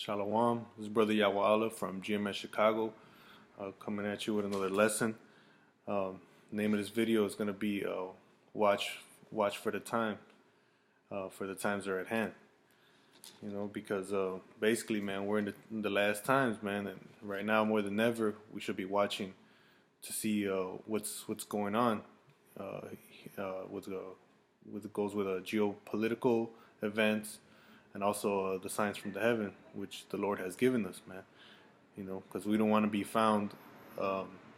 Shalom, this is Brother Yawala from GMS Chicago, coming at you with another lesson. Name of this video is going to be watch for the time, for the times are at hand. Because basically, man, we're in the last times, man, and right now more than ever, we should be watching to see what's going on with goes with geopolitical events and also the signs from the heaven which the Lord has given us, man. Because we don't want to be found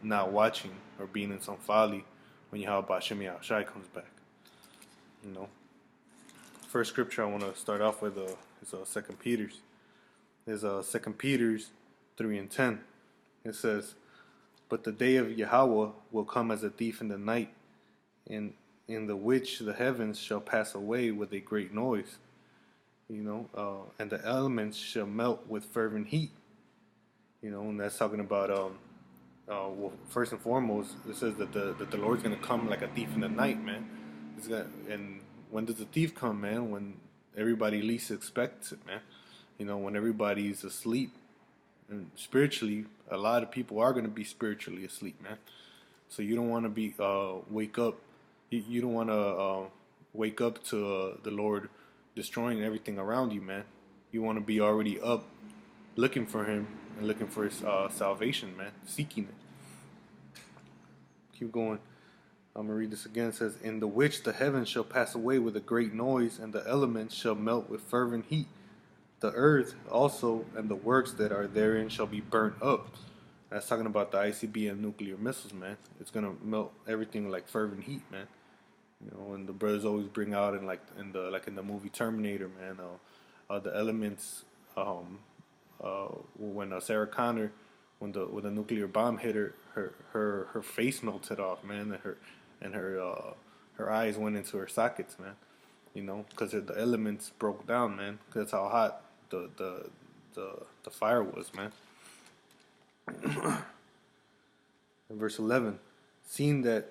not watching or being in some folly when Yahweh Hashem Yahushai comes back. First scripture I want to start off with is 2 Peter's. There's 2 Peter's 3:10. It says, "But the day of Yahweh will come as a thief in the night, in the which the heavens shall pass away with a great noise, and the elements shall melt with fervent heat." And that's talking about well, first and foremost, it says that the Lord's gonna come like a thief in the night, man. And when does the thief come, man? When everybody least expects it, man. When everybody's asleep. And spiritually, a lot of people are gonna be spiritually asleep, man. So you don't want to be wake up. You don't want to wake up to the Lord destroying everything around you, man. You want to be already up, looking for Him and looking for His salvation, man, seeking it. Keep going. I'm going to read this again. It says, "In the which the heavens shall pass away with a great noise, and the elements shall melt with fervent heat. The earth also and the works that are therein shall be burnt up." That's talking about the ICBM nuclear missiles, man. It's going to melt everything like fervent heat, man. And the brothers always bring out in the movie Terminator, man, the elements when Sarah Connor, when the nuclear bomb hit her face melted off, man, and her eyes went into her sockets, man. Because the elements broke down, man. Cause that's how hot the fire was, man. In verse 11, "Seeing that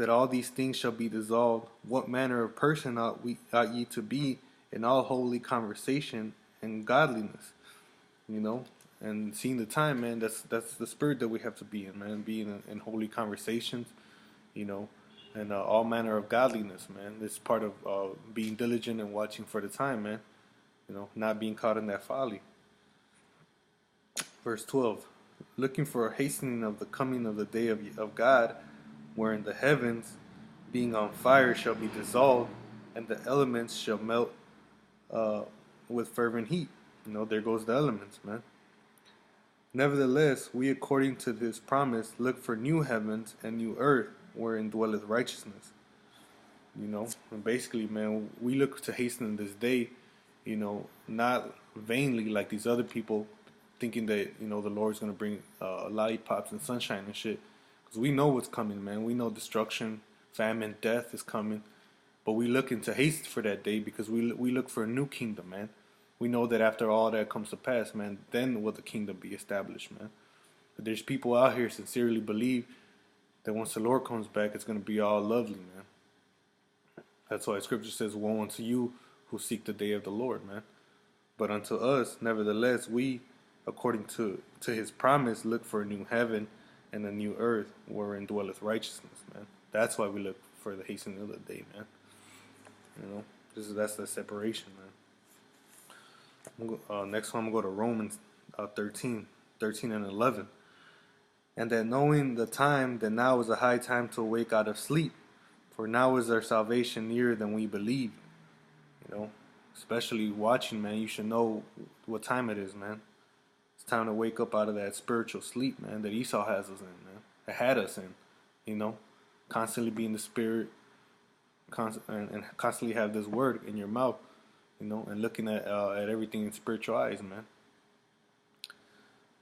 all these things shall be dissolved, what manner of person ought ye to be in all holy conversation and godliness?" And seeing the time, man, that's the spirit that we have to be in, man. Being in holy conversations, and all manner of godliness, man. It's part of being diligent and watching for the time, man. Not being caught in that folly. Verse 12, "Looking for a hastening of the coming of the day of God, wherein the heavens, being on fire, shall be dissolved, and the elements shall melt with fervent heat." There goes the elements, man. "Nevertheless, we, according to His promise, look for new heavens and new earth, wherein dwelleth righteousness." And basically, man, we look to hasten this day, not vainly like these other people, thinking that, the Lord's going to bring lollipops and sunshine and shit. Because we know what's coming, man. We know destruction, famine, death is coming. But we looking to haste for that day because we look for a new kingdom, man. We know that after all that comes to pass, man, then will the kingdom be established, man. But there's people out here sincerely believe that once the Lord comes back, it's going to be all lovely, man. That's why Scripture says, "Woe unto you who seek the day of the Lord," man. But unto us, nevertheless, we, according to His promise, look for a new heaven and a new earth wherein dwelleth righteousness, man. That's why we look for the hastening of the day, man. That's the separation, man. Next one, I'm going to go to Romans 13 and 11. "And that knowing the time, that now is a high time to awake out of sleep, for now is our salvation nearer than we believe." Especially watching, man, you should know what time it is, man. It's time to wake up out of that spiritual sleep, man, that Esau has us in, man. That had us in, constantly be in the spirit, and constantly have this word in your mouth, and looking at everything in spiritual eyes, man.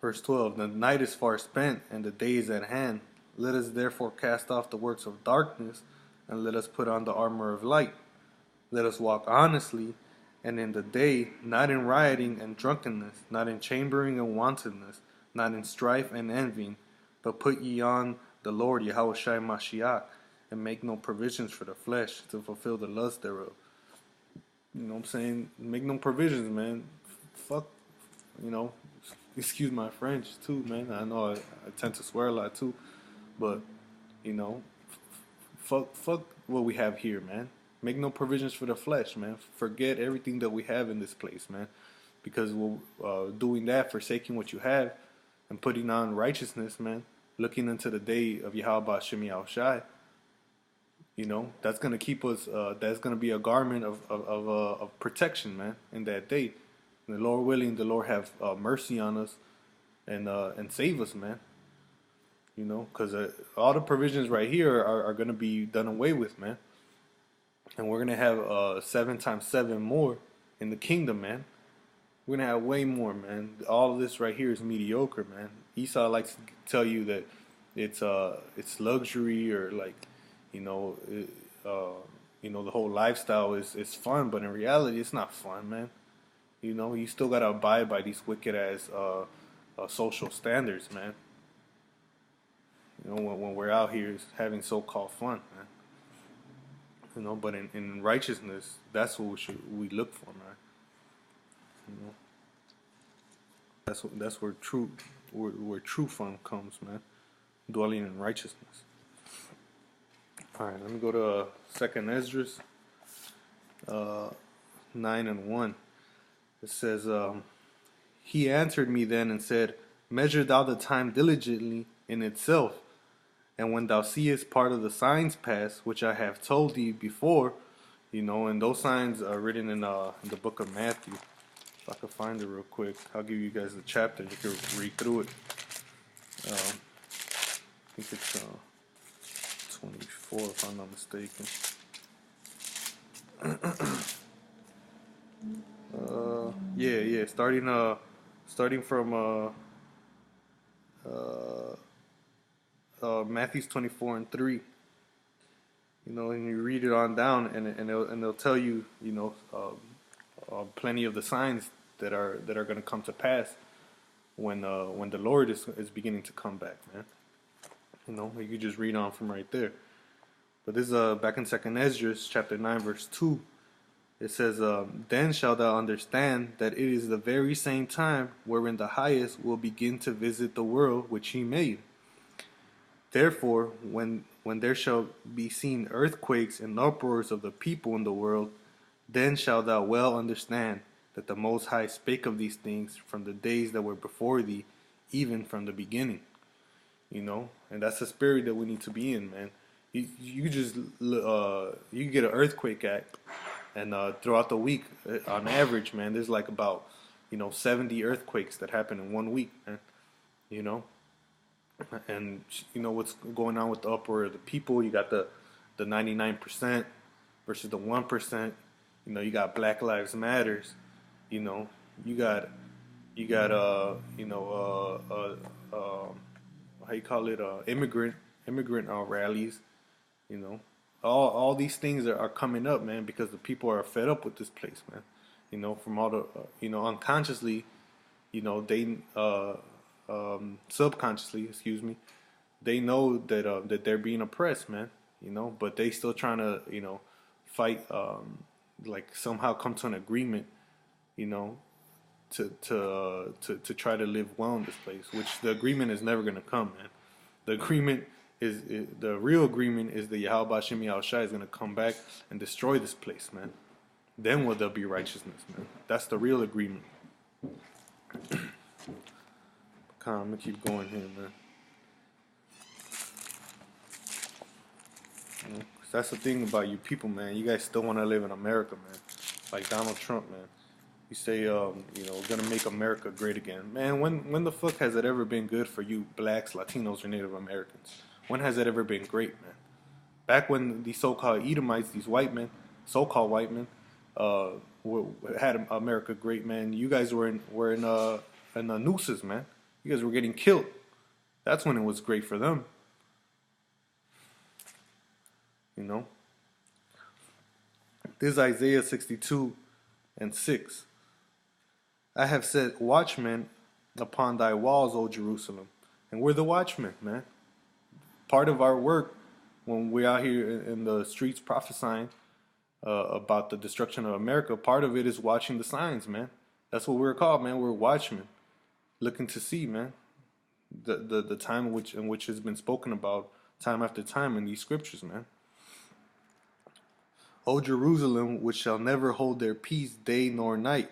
Verse 12, "The night is far spent, and the day is at hand. Let us therefore cast off the works of darkness, and let us put on the armor of light. Let us walk honestly, and in the day, not in rioting and drunkenness, not in chambering and wantonness, not in strife and envying, but put ye on the Lord Yahushua Mashiach, and make no provisions for the flesh to fulfill the lust thereof." Make no provisions, man. Fuck you know, excuse my French too, man. I know I tend to swear a lot too, but you know, fuck what we have here, man. Make no provisions for the flesh, man. Forget everything that we have in this place, man. Because doing that, forsaking what you have, and putting on righteousness, man. Looking into the day of Yahweh Shemi Al Shai, you know, that's gonna keep us. That's gonna be a garment of protection, man. In that day, and the Lord willing, the Lord have mercy on us and save us, man. You know, because all the provisions right here are gonna be done away with, man. And we're gonna have 7 times 7 more in the kingdom, man. We're gonna have way more, man. All of this right here is mediocre, man. Esau likes to tell you that it's luxury or like, you know, the whole lifestyle is fun, but in reality, it's not fun, man. You know, you still gotta abide by these wicked ass social standards, man. You know, when we're out here having so-called fun, man. You know, but in righteousness, that's what we look for, man. You know, that's where true fun comes, man. Dwelling in righteousness. All right, let me go to Second Esdras 9:1. It says, "He answered me then and said, Measure thou the time diligently in itself, and when thou seest part of the signs pass, which I have told thee before," you know, and those signs are written in the book of Matthew. If I could find it real quick, I'll give you guys the chapter. You can read through it. I think it's 24, if I'm not mistaken. Yeah. Starting from Matthew's 24:3. You know, and you read it on down, and they'll tell you, you know, plenty of the signs that are going to come to pass when the Lord is beginning to come back, man. You know, you can just read on from right there. But this is back in Second Esdras chapter 9 verse 2. It says, "Then shalt thou understand that it is the very same time wherein the highest will begin to visit the world which he made. Therefore, when there shall be seen earthquakes and uproars of the people in the world, then shalt thou well understand that the Most High spake of these things from the days that were before thee, even from the beginning." You know, and that's the spirit that we need to be in, man. You get an earthquake act, and throughout the week, on average, man, there's like about 70 earthquakes that happen in 1 week, man. You know, and you know what's going on with the uproar of the people. You got the 99% versus the 1%. You know, you got Black Lives Matters. You know, you got how you call it, immigrant rallies. You know, all these things are coming up, man, because the people are fed up with this place, man. You know, from all the unconsciously, they subconsciously, excuse me, they know that that they're being oppressed, man. You know, but they still trying to fight, like somehow come to an agreement, to try to live well in this place, which the agreement is never going to come, man. The agreement the real agreement is that Yahweh Shemi Al Shai is going to come back and destroy this place, man. Then will there be righteousness, man. That's the real agreement. Come on, I'm going to keep going here, man. That's the thing about you people, man. You guys still want to live in America, man. Like Donald Trump, man. You say, gonna make America great again. Man, when the fuck has it ever been good for you blacks, Latinos, or Native Americans? When has it ever been great, man? Back when these so-called Edomites, these white men, so-called white men, had America great, man, you guys were in the nooses, man. You guys were getting killed. That's when it was great for them. You know? This is Isaiah 62:6. "I have set watchmen upon thy walls, O Jerusalem." And we're the watchmen, man. Part of our work when we're out here in the streets prophesying about the destruction of America, part of it is watching the signs, man. That's what we're called, man. We're watchmen, looking to see, man, the time in which has been spoken about time after time in these scriptures, man. O Jerusalem, which shall never hold their peace day nor night,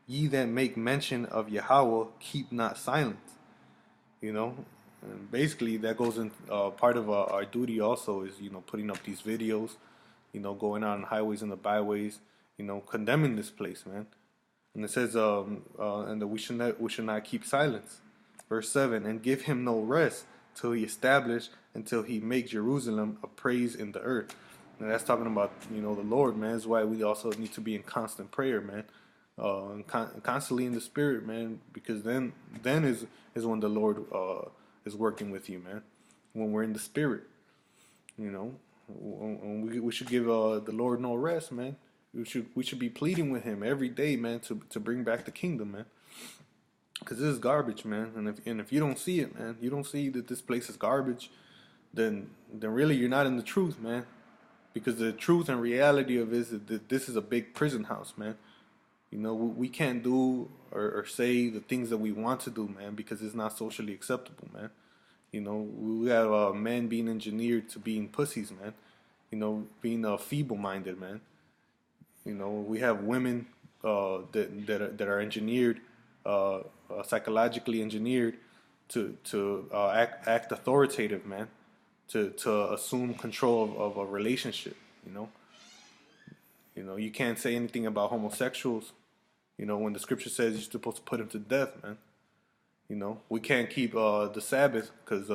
ye that make mention of Yahweh, keep not silence. You know, and basically that goes in part of our duty also is, you know, putting up these videos, you know, going out on highways and the byways, you know, condemning this place, man. And it says, and that we should not keep silence. Verse 7, and give him no rest till he establish, until he make Jerusalem a praise in the earth. And that's talking about, you know, the Lord, man. That's why we also need to be in constant prayer, man. And constantly in the spirit, man, because then is when the Lord is working with you, man. When we're in the spirit, you know, we should give the Lord no rest, man. We should be pleading with Him every day, man, to bring back the kingdom, man. Because this is garbage, man. And if you don't see it, man, you don't see that this place is garbage, then really you're not in the truth, man. Because the truth and reality of it is that this is a big prison house, man. You know, we can't do or say the things that we want to do, man, because it's not socially acceptable, man. You know, we have men being engineered to being pussies, man. You know, being feeble-minded, man. You know, we have women that are engineered, psychologically engineered to act authoritative, man. To assume control of a relationship, you know. You know, you can't say anything about homosexuals, you know, when the scripture says you're supposed to put them to death, man. You know, we can't keep the Sabbath because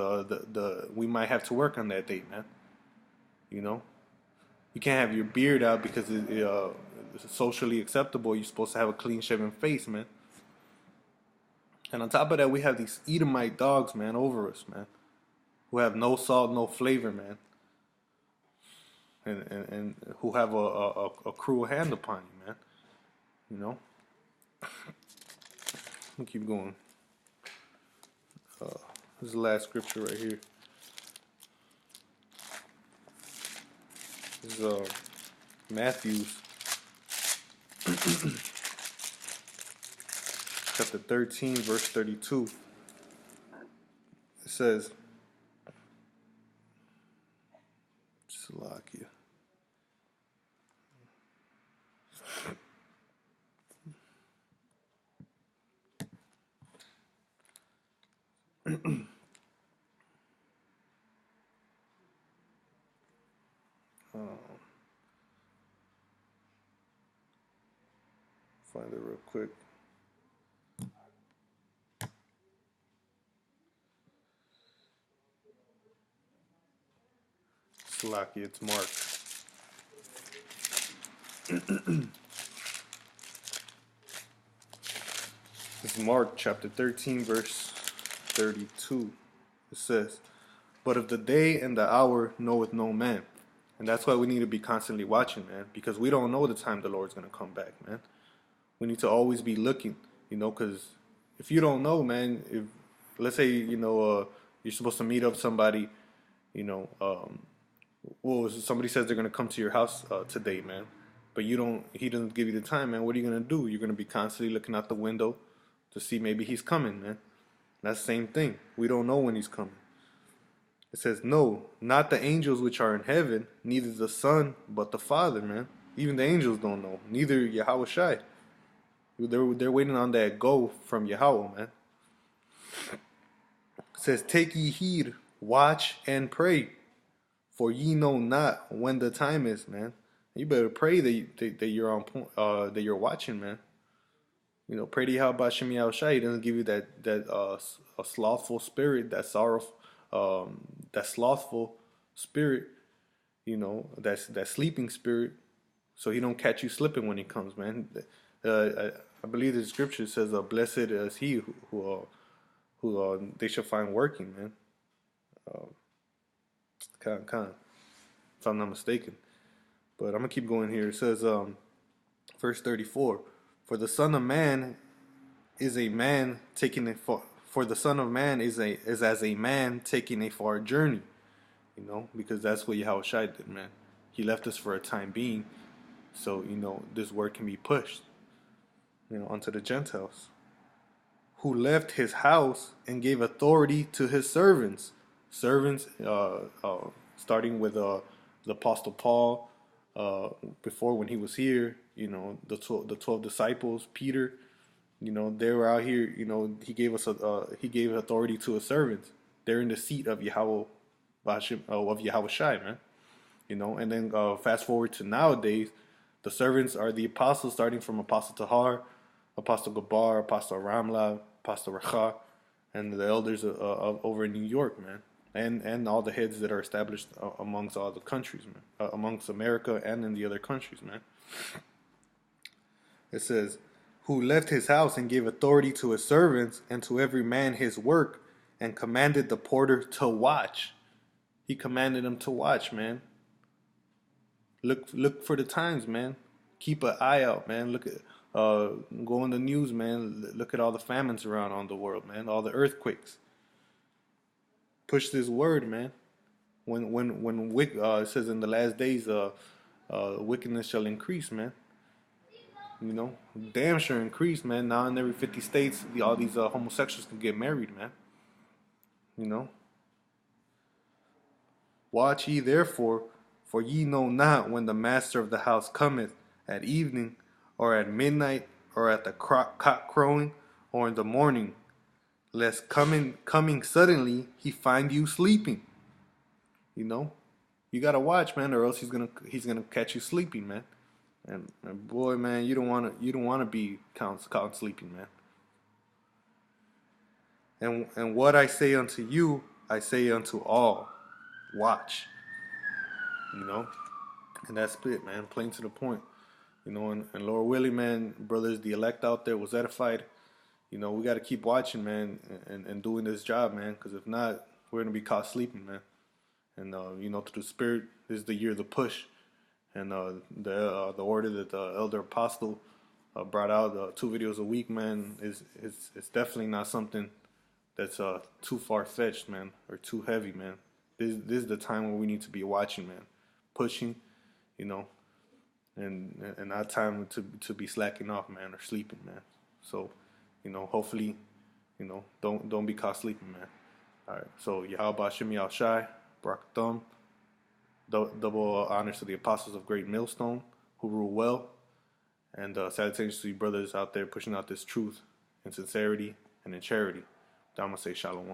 we might have to work on that date, man. You know, you can't have your beard out because it's socially acceptable. You're supposed to have a clean-shaven face, man. And on top of that, we have these Edomite dogs, man, over us, man, who have no salt, no flavor, man. And who have a cruel hand upon you, man. You know? Let me keep going. This is the last scripture right here. This is Matthew's chapter 13, verse 32. It says, Salakia. Find it real quick. Salakia, it's Mark. This is Mark chapter 13, verse 32. It says, but of the day and the hour knoweth no man. And that's why we need to be constantly watching, man, because we don't know the time the Lord's going to come back, man. We need to always be looking, you know, because if you don't know, man, if let's say, you know, you're supposed to meet up somebody, you know, well, somebody says they're going to come to your house today, man, but he doesn't give you the time, man. What are you going to do? You're going to be constantly looking out the window to see maybe he's coming, man. That's the same thing. We don't know when he's coming. It says, no, not the angels which are in heaven, neither the Son, but the Father, man. Even the angels don't know. Neither Yahweh Shai. They're waiting on that go from Yahweh, man. It says, take ye heed, watch and pray, for ye know not when the time is, man. You better pray that you're on point, that you're watching, man. You know, pray to Yahweh Shem Yahweh Shai. He doesn't give you that a slothful spirit, that sorrowful, that slothful spirit, you know, that sleeping spirit, so he don't catch you slipping when he comes, man. I believe the scripture says, blessed is he who they shall find working, man. If I'm not mistaken. But I'm going to keep going here. It says, verse 34, for the Son of Man is a man taking a for the Son of Man is as a man taking a far journey, you know, because that's what Yahweh Shai did, man. He left us for a time being, so, you know, this word can be pushed. unto the Gentiles, who left his house and gave authority to his servants. Servants, starting with the Apostle Paul, before when he was here, the 12 disciples, Peter, they were out here. He gave us he gave authority to his servants. They're in the seat of Yahweh, of Yahweh Shai, man. And then fast forward to nowadays, the servants are the apostles, starting from Apostle Tahar, Apostle Gabar, Apostle Ramla, Apostle Racha, and the elders over in New York, man, and all the heads that are established amongst all the countries, man, amongst America and in the other countries, man. It says, who left his house and gave authority to his servants and to every man his work, and commanded the porter to watch. He commanded him to watch, man. Look for the times, man. Keep an eye out, man. Look at go in the news, man. Look at all the famines around on the world, man. All the earthquakes. Push this word, man. When it says in the last days, wickedness shall increase, man. Damn sure increase, man. Now in every 50 states, all these homosexuals can get married, man. Watch ye therefore, for ye know not when the master of the house cometh, at evening, or at midnight, or at the cock crowing, or in the morning, lest coming suddenly he find you sleeping. You gotta watch, man, or else he's gonna catch you sleeping, man. And boy, man, you don't wanna be caught sleeping, man. And what I say unto you, I say unto all, watch. And that's it, man. Plain to the point. And Lord willing, man, brothers, the elect out there was edified. We got to keep watching, man, and doing this job, man, because if not, we're going to be caught sleeping, man. And, through the Spirit, this is the year of the push. And the order that the elder apostle brought out, 2 videos a week, man, it's definitely not something that's too far-fetched, man, or too heavy, man. This is the time where we need to be watching, man, pushing, and not time to be slacking off, man, or sleeping, man. So, hopefully, don't be caught sleeping, man. All right. So Yahweh Shemi Al Shai, Barak Thumb, double honors to the apostles of Great Millstone who rule well, and salutations to you brothers out there pushing out this truth in sincerity and in charity. I'm gonna say shalom.